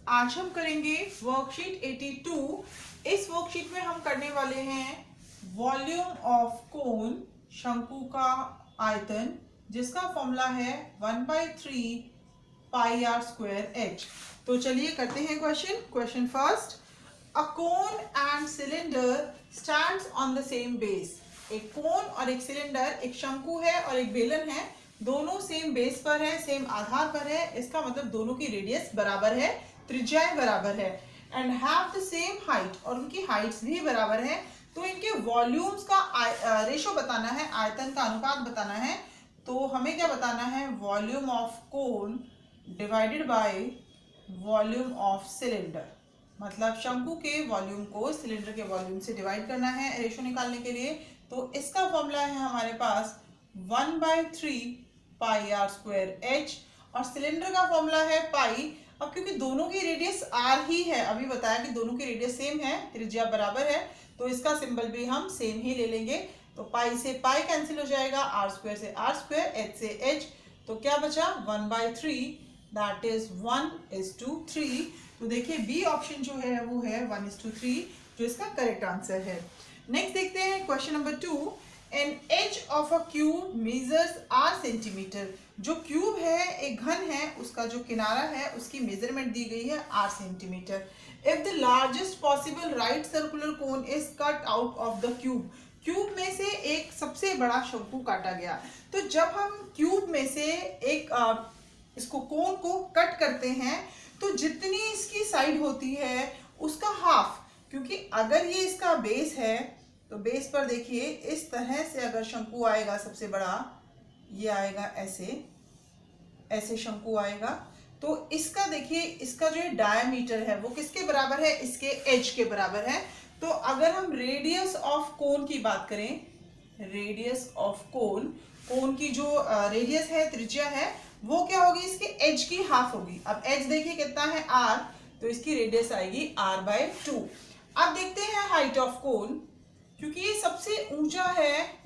आज हम करेंगे वर्कशीट 82। इस वर्कशीट में हम करने वाले हैं वॉल्यूम ऑफ कोन, शंकु का आयतन, जिसका फॉर्मूला है 1/3 पाई आर स्क्वायर एच। तो चलिए करते हैं question first. A cone and cylinder stands on the same base. एक कोन और एक सिलेंडर, एक शंकु है और एक बेलन है, दोनों सेम बेस पर है, सेम आधार पर है। इसका मतलब दोनों की रेडियस बराबर है, त्रिज्याएं बराबर है, and have the same height, और उनकी हाइट्स भी बराबर है। तो इनके वॉल्यूम्स का रेशो बताना है, आयतन का अनुपात बताना है। तो हमें क्या बताना है? Volume of cone divided by volume of cylinder. मतलब शंकु के वॉल्यूम को सिलेंडर के वॉल्यूम से डिवाइड करना है रेशो निकालने के लिए। तो इसका फॉर्मूला है हमारे पास 1/3 पाई आर स्क्वायर एच, और सिलेंडर का फॉर्मूला है पाई। अब क्योंकि दोनों की रेडियस आर ही है, अभी बताया कि दोनों की रेडियस सेम है, त्रिज्या बराबर है, तो इसका सिंबल भी हम सेम ही ले लेंगे। तो पाई से पाई कैंसिल हो जाएगा, आर स्क्वायर से आर स्क्वायर, एच से एच। तो क्या बचा? 1/3, दैट इज 1:3। तो देखिए बी ऑप्शन जो है वो है 1:3, जो इसका करेक्ट आंसर है। नेक्स्ट देखते हैं question number 2। An edge of a cube measures are centimetre. जो क्यूब है, एक घन है, उसका जो किनारा है उसकी मेजरमेंट दी गई है R centimetre. If the largest possible right circular cone is cut out of the cube. Cube में से एक सबसे बड़ा शंकु काटा गया। तो जब हम क्यूब में से एक इसको कोन को कट करते हैं तो जितनी इसकी साइड होती है उसका हाफ, क्योंकि अगर ये इसका बेस है तो बेस पर देखिए इस तरह से अगर शंकु आएगा सबसे बड़ा, ये आएगा ऐसे, ऐसे शंकु आएगा। तो इसका देखिए, इसका जो डायमीटर है वो किसके बराबर है? इसके एज के बराबर है। तो अगर हम रेडियस ऑफ कोन की बात करें, रेडियस ऑफ कोन, कोन की जो रेडियस है, त्रिज्या है, वो क्या होगी? इसके एज की हाफ होगी। अब एज देखिए कितना है? आर, तो इसकी रेडियस आएगी r/2। अब देखते हैं हाइट ऑफ कोन। क्योंकि ये सबसे ऊंचा है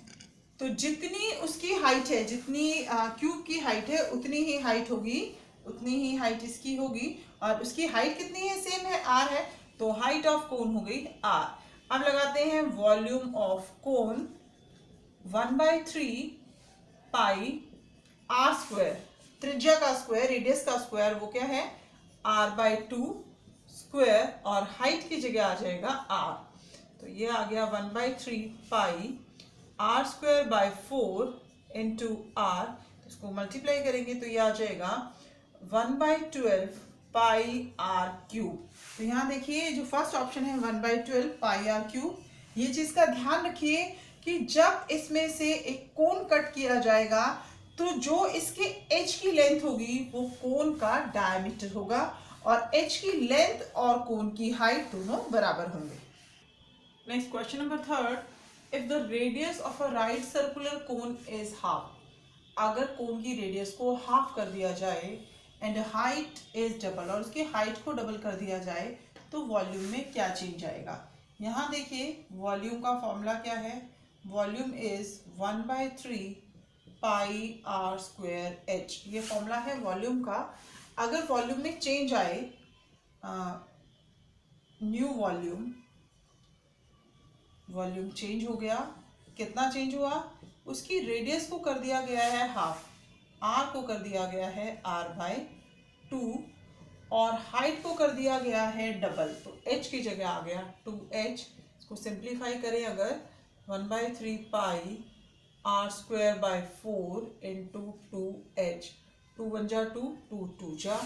तो जितनी उसकी हाइट है, जितनी क्यूब की हाइट है उतनी ही हाइट होगी, उतनी ही हाइट इसकी होगी। और उसकी हाइट कितनी है? सेम है, आर है। तो हाइट ऑफ कोन हो गई आर। अब लगाते हैं volume of cone 1/3 pi r square, त्रिज्या का स्क्वायर, रेडियस का स्क्वायर, वो क्या है? r/2 स्क्वायर, और हाइट की जगह आ जाएगा r। तो ये आ गया 1/3 pi r square by 4 into r. इसको मल्टीप्लाई करेंगे तो ये आ जाएगा 1/12 पाई आर क्यूब। तो यहाँ देखिए जो फर्स्ट ऑप्शन है 1/12 पाई आर क्यूब। ये चीज का ध्यान रखिए कि जब इसमें से एक कोन कट किया जाएगा तो जो इसके एज की लेंथ होगी वो कोन का डायमीटर होगा, और एज की लेंथ और कोन की हाइट दोनों बराबर होंगे। Next question number 3। If the radius of a right circular cone is half. अगर कोन की रेडियस को हाफ कर दिया जाए एंड हाइट इज डबल, और उसकी हाइट को डबल कर दिया जाए, तो वॉल्यूम में क्या चेंज आएगा? यहाँ देखिए वॉल्यूम का फॉर्मूला क्या है? Volume is 1/3 pi r square h. ये फॉर्मूला है वॉल्यूम का। अगर वॉल्यूम में चेंज आए, न्यू वॉल्यूम, वॉल्यूम चेंज हो गया, कितना चेंज हुआ? उसकी रेडियस को कर दिया गया है हाफ, आर को कर दिया गया है r/2, और हाइट को कर दिया गया है डबल, तो h की जगह आ गया 2h। इसको सिंप्लीफाई करें अगर, 1/3 pi r square by 4 into 2h, 2 1 जा 2, 2 2 जा।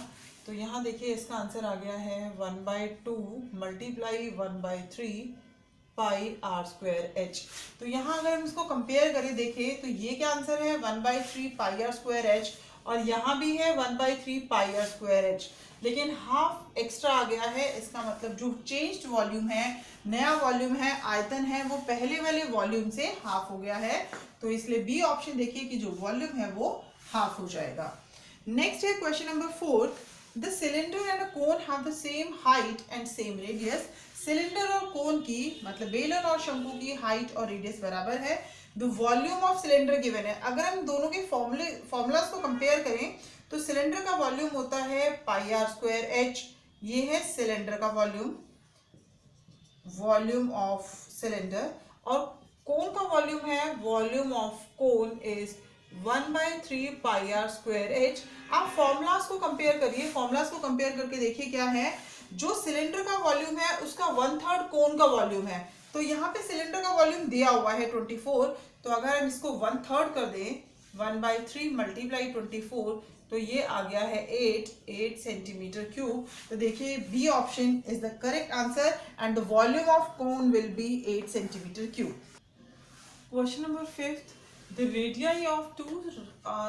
तो यहाँ देखिए इसका आंसर आ गया है 1/2 multiply 1/3 pi r square h. तो यहाँ अगर हम इसको कंपेयर करें, देखें तो ये क्या आंसर है? 1/3 पाई आर स्क्वायर एच, और यहाँ भी है 1/3 पाई आर स्क्वायर एच, लेकिन हाफ एक्स्ट्रा आ गया है। इसका मतलब जो चेंज्ड वॉल्यूम है, नया वॉल्यूम है, आयतन है, वो पहले वाले वॉल्यूम से हाफ हो गया है। तो इसलिए बी ऑप्शन देखिए कि जो वॉल्यूम है वो हाफ हो जाएगा। नेक्स्ट है question number 4। The cylinder and a cone have the same height and same radius. Cylinder और कोन की, मतलब बेलन और शंकु की हाइट और रेडियस बराबर है। The volume of cylinder given है। अगर हम दोनों के फॉर्मूलाज को कंपेयर करें तो सिलेंडर का वॉल्यूम होता है पाई आर स्क्वायर एच, ये है सिलेंडर का वॉल्यूम, वॉल्यूम ऑफ सिलेंडर, और कोन का वॉल्यूम है, volume of cone is 1/3 pi r square h. आप फॉर्मूलाज को कंपेयर करिए, फॉर्मूलाज को कंपेयर करके देखिए क्या है, जो सिलेंडर का वॉल्यूम है उसका 1/3 कोन का वॉल्यूम है। तो यहाँ पे सिलेंडर का वॉल्यूम दिया हुआ है 24, तो अगर हम इसको 1/3 कर दें, 1/3 मल्टीप्लाई 24, तो ये आ गया है 8 सेंटीमीटर क्यूब। तो देखिए b option is the correct answer and the volume of cone will be 8 centimetre cube. Question number 5, the radii of two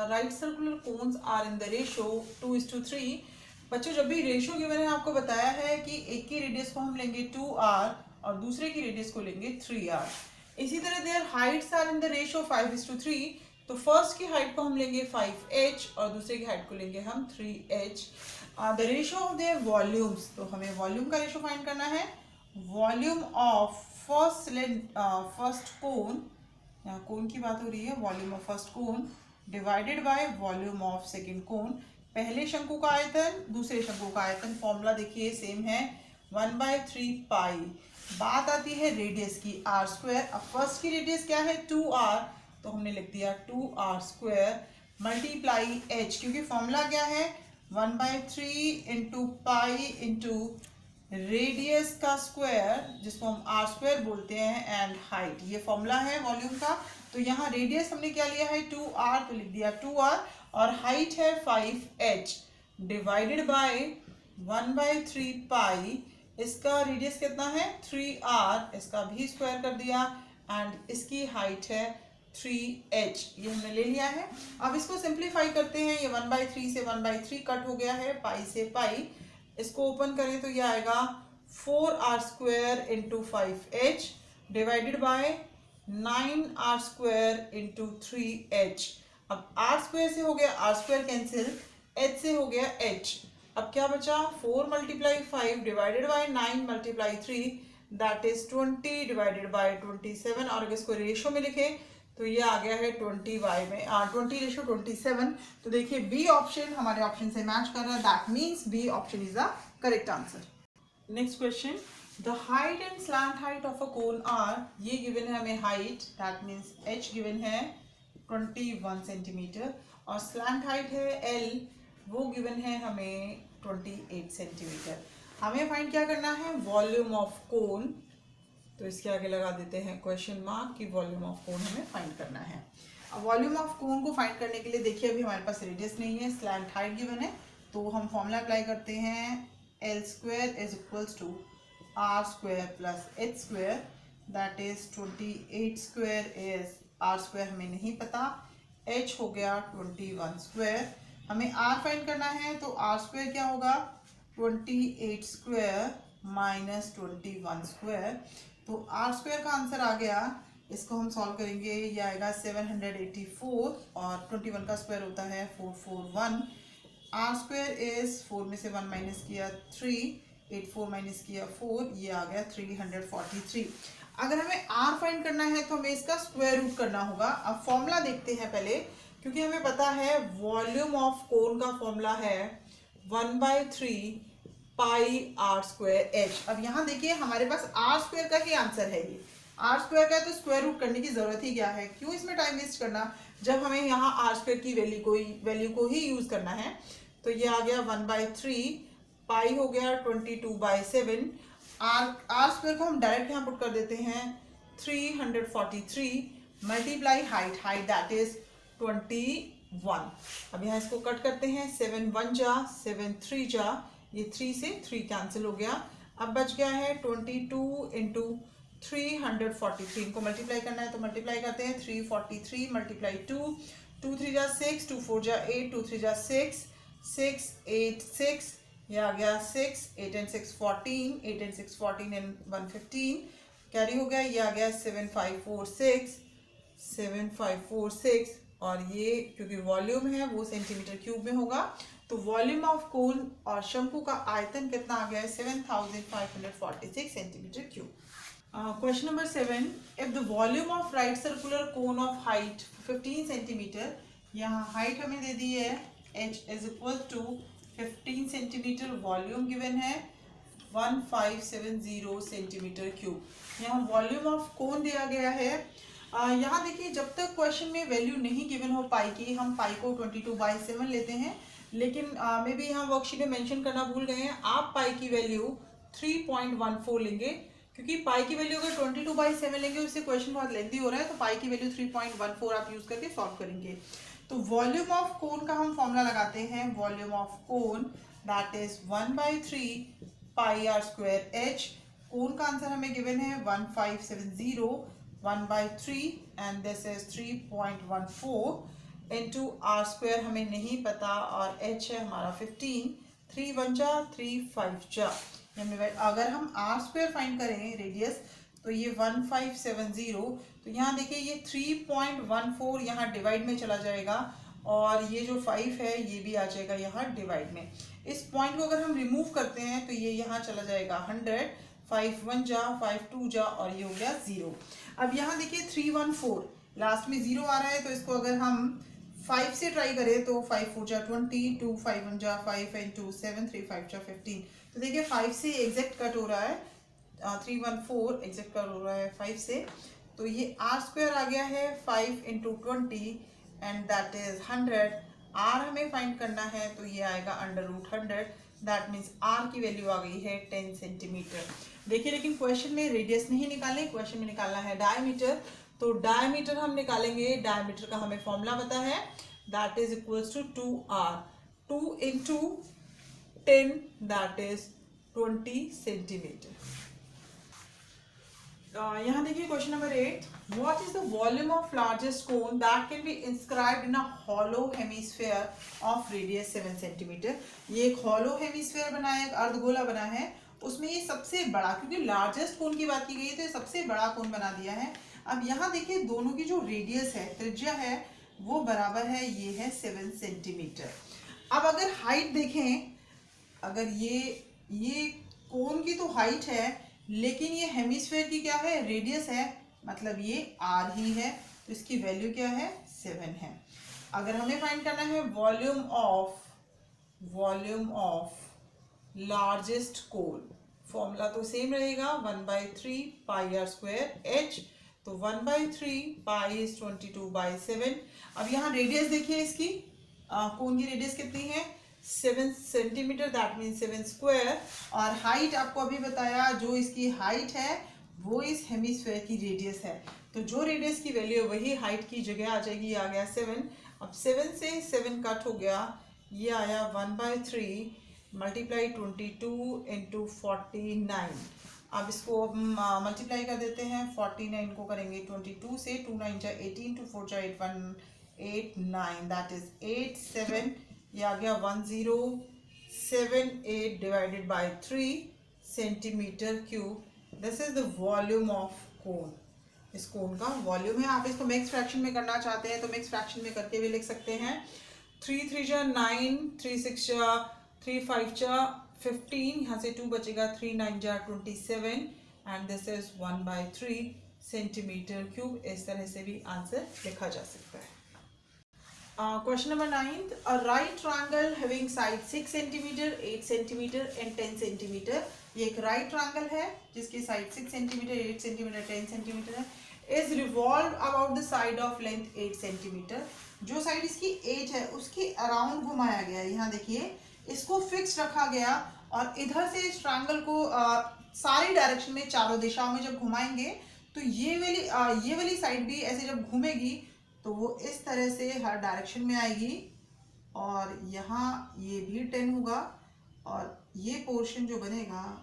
right circular cones are in the ratio 2:3। बच्चों जब भी रेशियो गिवन है आपको बताया है कि एक की रेडियस को हम लेंगे 2r और दूसरे की रेडियस को लेंगे 3r। इसी तरह their heights are in the ratio 5:3। तो फर्स्ट की हाइट को हम लेंगे 5h और दूसरे की हाइट को लेंगे हम 3h। The ratio of their volumes, तो हमें वॉल्यूम का रेशियो फाइंड करना है। वॉल्यूम ऑफ फर्स्ट कोन, यहाँ कोन की बात हो रही है, volume of first cone divided by volume of second cone. पहले शंकु का आयतन, दूसरे शंकु का आयतन, फॉर्मूला देखिए सेम है, 1/3 पाई। बात आती है रेडियस की, आर स्क्वायर। अब फर्स्ट की रेडियस क्या है, 2r, तो हमने लिख दिया 2r स्क्वायर मल्टीप्लाई h, क्योंकि फॉर्मूला क्या है, 1/3 इंटू पाई इंटू रेडियस का स्क्वायर, जिसको हम आर स्क्वायर बोलते हैं, एंड हाइट, ये फॉर्मूला है वॉल्यूम का। तो यहाँ रेडियस हमने क्या लिया है 2r, तो लिख दिया 2r, और हाइट है 5h डिवाइडेड बाय 1/3 पाई। इसका रेडियस कितना है 3r, इसका भी स्क्वायर कर दिया, एंड इसकी हाइट है 3h, ये हमने ले लिया है। अब इसको सिंप्लीफाई करते हैं, ये 1/3 से 1/3 कट हो गया है, पाई से पाई, इसको ओपन करें तो ये आएगा 4r square into 5h divided by 9r square into 3h। अब r स्क्वायर से हो गया r स्क्वायर कैंसिल, h से हो गया h। अब क्या बचा, 4 multiply 5 divided by 9 multiply 3, that is 20 divided by 27, और अगर इसको रेशियो में लिखें तो ये आ गया है 20y में 20 रेशियो 27। तो देखिए बी ऑप्शन हमारे ऑप्शन से मैच कर रहा है, that means b option is the correct answer. Next question, the height and slant height of a cone are, ये गिवन है हमें height, that means h given है 21 सेंटीमीटर, और स्लैंट हाइट है l, वो गिवन है हमें 28 सेंटीमीटर। हमें फाइंड क्या करना है, वॉल्यूम ऑफ कोन, तो इसके आगे लगा देते हैं क्वेश्चन मार्क कि वॉल्यूम ऑफ कोन हमें फाइंड करना है। अब वॉल्यूम ऑफ कोन को फाइंड करने के लिए देखिए अभी हमारे पास रेडियस नहीं है, स्लैंट हाइट गिवन है, तो हम फॉर्मूला अप्लाई करते हैं, l square is equals to r square plus h square, that is 28 square is r square हमें नहीं पता, h हो गया 21 स्क्वायर। हमें r फाइंड करना है, तो r स्क्वायर क्या होगा, 28 स्क्वायर माइनस 21 स्क्वायर, तो r स्क्वायर का आंसर आ गया। इसको हम सॉल्व करेंगे, ये आएगा 784, और 21 का स्क्वायर होता है 441। r स्क्वायर इज 4 में से 1 माइनस किया 3, 84 माइनस किया 4, ये आ गया 343। अगर हमें r फाइंड करना है तो हमें इसका स्क्वायर रूट करना होगा। अब फॉर्मूला देखते हैं पहले, क्योंकि हमें पता है वॉल्यूम ऑफ कोन का फॉर्मूला है 1/3 पाई आर स्क्वायर एच। अब यहाँ देखिए हमारे पास आर स्क्वायर का ही आंसर है, ये आर स्क्वायर का है, तो स्क्वायर रूट करने की जरूरत ही क्या है, क्यों इसमें टाइम वेस्ट करना, जब हमें यहाँ आर स्क्वायर की वैल्यू को ही यूज करना है। तो ये आ गया 1/3, पाई हो गया 22/7, आर स्क्वायर को हम डायरेक्ट यहाँ पुट कर देते हैं 343 मल्टीप्लाई हाइट दैट इज 21। अब यहाँ इसको कट करते हैं, 7 1 जा 7 3 जा, ये 3 से 3 कैंसिल हो गया। अब बच गया है 22 इंटू 343, इनको मल्टीप्लाई करना है तो मल्टीप्लाई करते हैं, 343 मल्टीप्लाई 2, 2 3 जा 6, 2 4 जा 8, 2 3 जा 6, 6 8 6, ये आ गया 6, 8 and 6 14, 8 and 6 14 and 1 15, कैरी हो गया, ये आ गया 7546, 7546, और ये क्योंकि वॉल्यूम है वो सेंटीमीटर क्यूब में होगा, तो वॉल्यूम ऑफ कोन और शंकु का आयतन कितना आ गया है, 7546 centimetre cube. Question number 7, if the volume of right circular cone of height 15 centimetre, यहाँ हाइट हमें दे दी है h is equal to 15 centimetre, volume given है 1570 सेंटीमीटर क्यूब। यहाँ वॉल्यूम ऑफ कोन दिया गया है। यहाँ देखिए, जब तक क्वेश्चन में वैल्यू नहीं गिवन हो पाई की, हम पाई को 22/7 लेते हैं, लेकिन मे भी यहाँ वर्कशीट में मेंशन करना भूल गए हैं, आप पाई की वैल्यू 3.14 लेंगे, क्योंकि पाई की वैल्यू अगर 22/7 लेंगे उससे क्वेश्चन बहुत लेंथी हो रहा है, तो पाई की वैल्यू 3.14 आप यूज करके सॉल्व करेंगे। तो वॉल्यूम ऑफ कोन का हम फॉर्मूला लगाते हैं, volume of cone that is 1/3 pi r square h. Cone का आंसर हमें गिवन है 1570 1/3 and this is 3.14 into r square हमें नहीं पता, और एच है हमारा 15, 3 1 जा 3 5 जा। अगर हम आर स्क्वायर फाइंड करें रेडियस, तो ये 1570, तो यहाँ देखिए ये 3.14 यहाँ डिवाइड में चला जाएगा, और ये जो 5 है ये भी आ जाएगा यहाँ डिवाइड में। इस पॉइंट को अगर हम रिमूव करते हैं तो ये यहाँ चला जाएगा 100, 5 1 जा 5 2 जा, और ये हो गया 0। अब यहाँ देखिए 314 लास्ट में 0 आ रहा है, तो इसको अगर हम 5 से ट्राई करें तो 5 4 जा 20, 2 5 1 जा 5 and 2 7 3 5 जा 15। तो देखिए 5 से एग्जैक्ट कट हो रहा है, 314 एग्जैक्ट कट हो रहा है 5 से, तो ये आर स्क्वायर आ गया है 5 into 20 and that is 100। R हमें फाइंड करना है, तो ये आएगा √100, दैट मीन्स आर की वैल्यू आ गई है 10 सेंटीमीटर। देखिए, लेकिन क्वेश्चन में रेडियस नहीं निकालने, क्वेश्चन में निकालना है डायमीटर। तो डायमीटर हम निकालेंगे, डायमीटर का हमें फॉर्मूला पता है, that is equals to 2r, 2 into 10 that is 20 centimetre. यहाँ देखिए question number 8, what is the volume of largest cone that can be inscribed in a hollow hemisphere of radius 7 centimetre. ये एक hollow hemisphere बना है, एक अर्धगोला बना है, उसमें ये सबसे बड़ा, क्योंकि लार्जेस्ट कोन की बात की गई है तो ये सबसे बड़ा कोन बना दिया है। अब यहाँ देखिए दोनों की जो रेडियस है, त्रिज्या है, वो बराबर है, ये है 7 सेंटीमीटर। अब अगर हाइट देखें, अगर ये कोन की तो हाइट है, लेकिन ये हेमिस्फीयर की क्या है, रेडियस है, मतलब ये r ही है, तो इसकी वैल्यू क्या है, 7 है। अगर हमें फाइंड करना है volume of largest cone, formula तो सेम रहेगा 1/3 पाई आर स्क्वायर एच, तो 1/3 पाई इज 22/7। अब यहाँ रेडियस देखिए इसकी, कोन की रेडियस कितनी है, 7 सेंटीमीटर, दैट मीन 7 स्क्वायर, और हाइट आपको अभी बताया, जो इसकी हाइट है वो इस हेमिस्फीयर की रेडियस है, तो जो रेडियस की वैल्यू है वही हाइट की जगह आ जाएगी, आ गया 7। अब 7 से 7 कट हो गया, ये आया 1/3 मल्टीप्लाई 22 इंटू 49। अब इसको मल्टीप्लाई कर देते हैं, 49 को करेंगे 22 से, 2 9 जा 18, 2 4 जा 8 1 8 9, दैट इज 8 7, ये आ गया 1078 divided by 3 centimetre cube. This is the volume of कोन, इस कोन का वॉल्यूम है। आप इसको मिक्स फ्रैक्शन में करना चाहते हैं तो मिक्स फ्रैक्शन में करके भी लिख सकते हैं। 3 3 जा 9, 3 6 जा 3 5 जा 15, यहाँ से 2 बचेगा, 3 9 जा 27 and this is 1/3 centimetre cube. इस तरह से भी आंसर लिखा जा सकता है। Question number 9, a right triangle having side 6 centimeter, 8 centimeter and 10 centimeter। ये एक right triangle है जिसकी side 6 centimeter, 8 centimeter, 10 centimeter है, is revolved about the side of length 8 centimeter। जो साइड इसकी 8 है उसके अराउंड घुमाया गया है। यहाँ देखिए इसको फिक्स रखा गया, और इधर से इस ट्रायंगल को सारी डायरेक्शन में, चारों दिशाओं में जब घुमाएंगे तो ये वाली साइड भी ऐसे जब घूमेगी तो वो इस तरह से हर डायरेक्शन में आएगी, और यहाँ ये भी 10 होगा, और ये पोर्शन जो बनेगा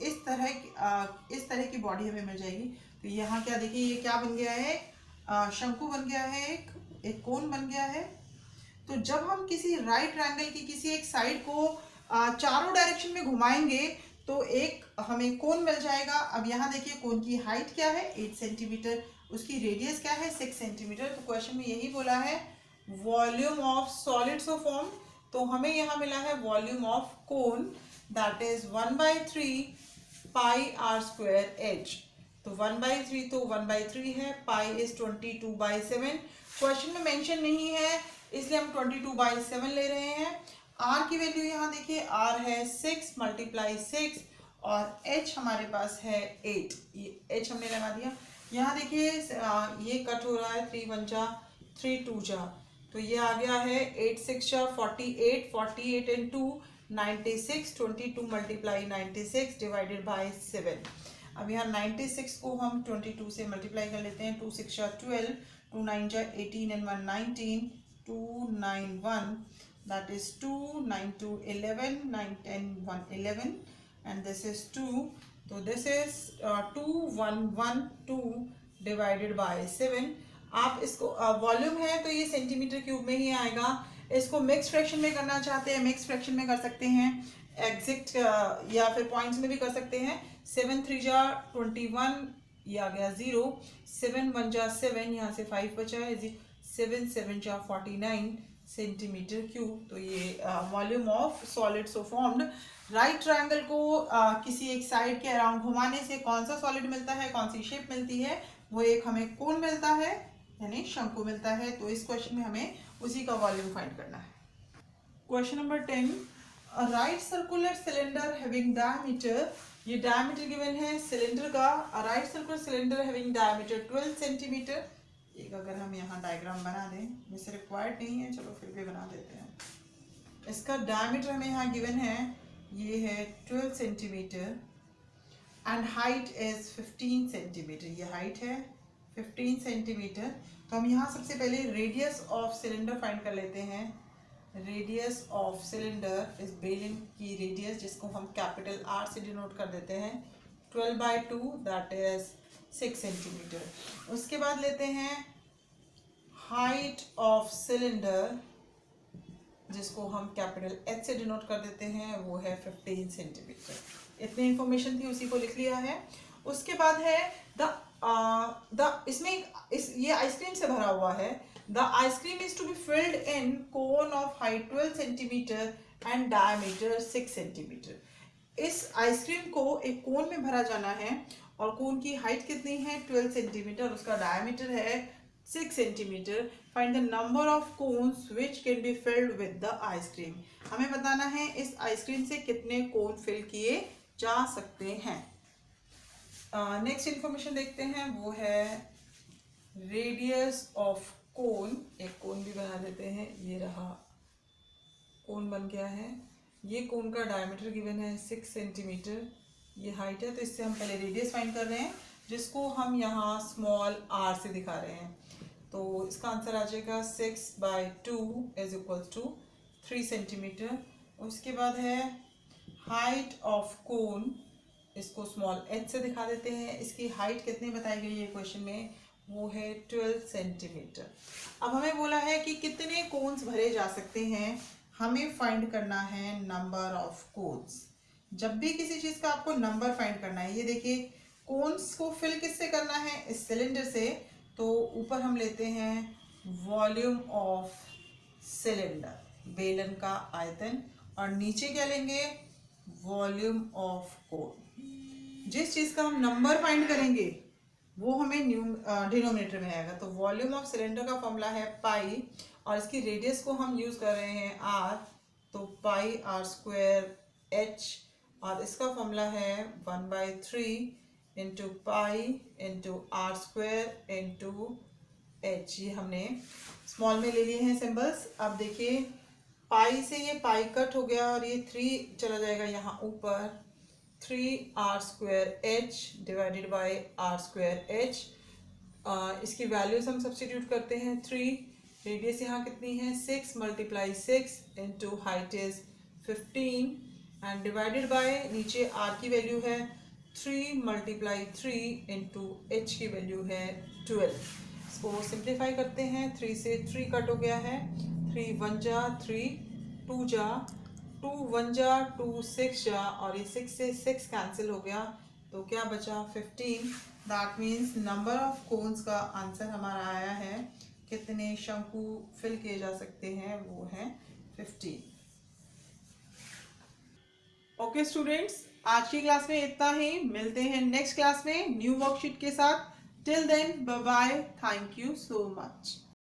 इस तरह की बॉडी हमें मिल जाएगी। तो यहाँ क्या देखिए, ये क्या बन गया है, शंकु बन गया है, एक कोन बन गया है। तो जब हम किसी राइट ट्रायंगल की किसी एक साइड को चारों डायरेक्शन में घुमाएंगे तो एक हमें कोन मिल जाएगा। अब यहाँ देखिए कोन की हाइट क्या है, 8 सेंटीमीटर, उसकी रेडियस क्या है, 6 सेंटीमीटर। तो क्वेश्चन में यही बोला है volume of solids of form, तो हमें यहाँ मिला है volume of cone that is 1/3 pi r square h. तो 1/3 तो 1/3 है, पाई इज 22/7। क्वेश्चन में मेंशन नहीं है इसलिए हम 22/7 ले रहे हैं, आर की वैल्यू यहाँ देखिए, आर है 6 × 6 और एच हमारे पास है 8, ये एच हमने लगा दिया। यहाँ देखिए ये कट हो रहा है, 3 1 जा 3 2 जा, तो ये आ गया है 8 6 जा 48, 48 एंड 2 96, 22 × 96 डिवाइडेड बाय 7। अब यहाँ 96 को हम 22 से मल्टीप्लाई कर लेते हैं, 2 6 जा 12, 2 9 जा 18 and 1 19, 2 9 1, that is 2 9 2 11, 9 10 1 11 and this is 2, so this is 2 1 1 2 divided by 7। आप इसको वॉल्यूम है तो ये सेंटीमीटर क्यूब में ही आएगा। इसको मिक्स फ्रैक्शन में करना चाहते हैं, मिक्स फ्रैक्शन में कर सकते हैं, एग्जैक्ट या फिर पॉइंट्स में भी कर सकते हैं। 7 3 जा 21, ये आ गया 0, 7 1 जा 7, यहाँ से 5 बचा है, 7 7 जा 49 सेंटीमीटर क्यूब। तो ये volume of solid so formed. Right triangle को किसी एक साइड के अराउंड घुमाने से कौन सा सॉलिड मिलता है, कौन सी शेप मिलती है, वो एक हमें कोन मिलता है यानी शंकु मिलता है। तो इस क्वेश्चन में हमें उसी का वॉल्यूम फाइंड करना है। Question number 10, a right circular cylinder having diameter, ये डायमीटर गिवन है सिलेंडर का, a right circular cylinder having diameter 12 centimetre. एक अगर हम यहाँ डायग्राम बना दें, वैसे रिक्वायर्ड नहीं है, चलो फिर भी बना देते हैं। इसका डायमीटर हमें यहाँ गिवन है, ये है 12 centimetre and height is 15 centimetre, ये हाइट है 15 सेंटीमीटर। तो हम यहाँ सबसे पहले रेडियस ऑफ सिलेंडर फाइंड कर लेते हैं। रेडियस ऑफ सिलेंडर इस बेलन की रेडियस, जिसको हम कैपिटल आर से डिनोट कर देते हैं, 12/2 दैट इज 6 सेंटीमीटर। उसके बाद लेते हैं हाइट ऑफ सिलेंडर, जिसको हम कैपिटल एच से डिनोट कर देते हैं, वो है 15 सेंटीमीटर। इतनी इंफॉर्मेशन थी, उसी को लिख लिया है। उसके बाद है इसमें ये आइसक्रीम से भरा हुआ है। The ice cream is to be filled in cone of height 12 centimetre and diameter 6 centimetre. इस आइसक्रीम को एक कोन में भरा जाना है और कोन की हाइट कितनी है 12 सेंटीमीटर, उसका डायमीटर है 6 centimetre. Find the number of cones which can be filled with the ice cream. हमें बताना है इस आइसक्रीम से कितने कोन फिल किए जा सकते हैं। नेक्स्ट इंफॉर्मेशन देखते हैं, वो है रेडियस ऑफ कोन। एक कोन भी बना देते हैं, ये रहा कोन बन गया है। ये कोन का डायमीटर गिवन है 6 सेंटीमीटर, ये हाइट है। तो इससे हम पहले रेडियस फाइंड कर रहे हैं, जिसको हम यहाँ स्मॉल r से दिखा रहे हैं। तो इसका आंसर आ जाएगा 6/2 इज इक्वल टू 3 सेंटीमीटर। उसके बाद है हाइट ऑफ कोन, इसको स्मॉल h से दिखा देते हैं। इसकी हाइट कितनी बताई गई है क्वेश्चन में, वो है 12 सेंटीमीटर। अब हमें बोला है कि कितने कोन्स भरे जा सकते हैं, हमें फाइंड करना है नंबर ऑफ कोन्स। जब भी किसी चीज़ का आपको नंबर फाइंड करना है, ये देखिए कोन्स को फिल किससे करना है, इस सिलेंडर से। तो ऊपर हम लेते हैं वॉल्यूम ऑफ सिलेंडर, बेलन का आयतन, और नीचे क्या लेंगे, वॉल्यूम ऑफ कोन। जिस चीज़ का हम नंबर फाइंड करेंगे वो हमें डिनोमिनेटर में आएगा। तो वॉल्यूम ऑफ सिलेंडर का फॉर्मूला है पाई, और इसकी रेडियस को हम यूज़ कर रहे हैं आर, तो पाई r² h, और इसका फॉर्मूला है 1/3 into pi into r² into h। ये हमने स्मॉल में ले लिए हैं सिंबल्स। अब देखिए पाई से ये पाई कट हो गया और ये 3 चला जाएगा यहाँ ऊपर, 3r² h divided by r² h। इसकी वैल्यूज हम सब्स्टिट्यूट करते हैं। 3 रेडियस यहाँ कितनी है 6 × 6 into height is 15 and divided by नीचे r की वैल्यू है 3 × 3 इंटू h की वैल्यू है 12। इसको सिंप्लीफाई करते हैं, 3 से 3 कट हो गया है, 3 1 जा 3, 2 जा 2 1 जा 2 6 जा, और ये 6 से 6 कैंसिल हो गया, तो क्या बचा 15। That means number of cones का आंसर हमारा आया है, कितने शंकु फिल किए जा सकते हैं, वो है 15। ओके स्टूडेंट्स, आज की क्लास में इतना ही। मिलते हैं नेक्स्ट क्लास में न्यू वर्कशीट के साथ। Till then bye bye, thank you so much.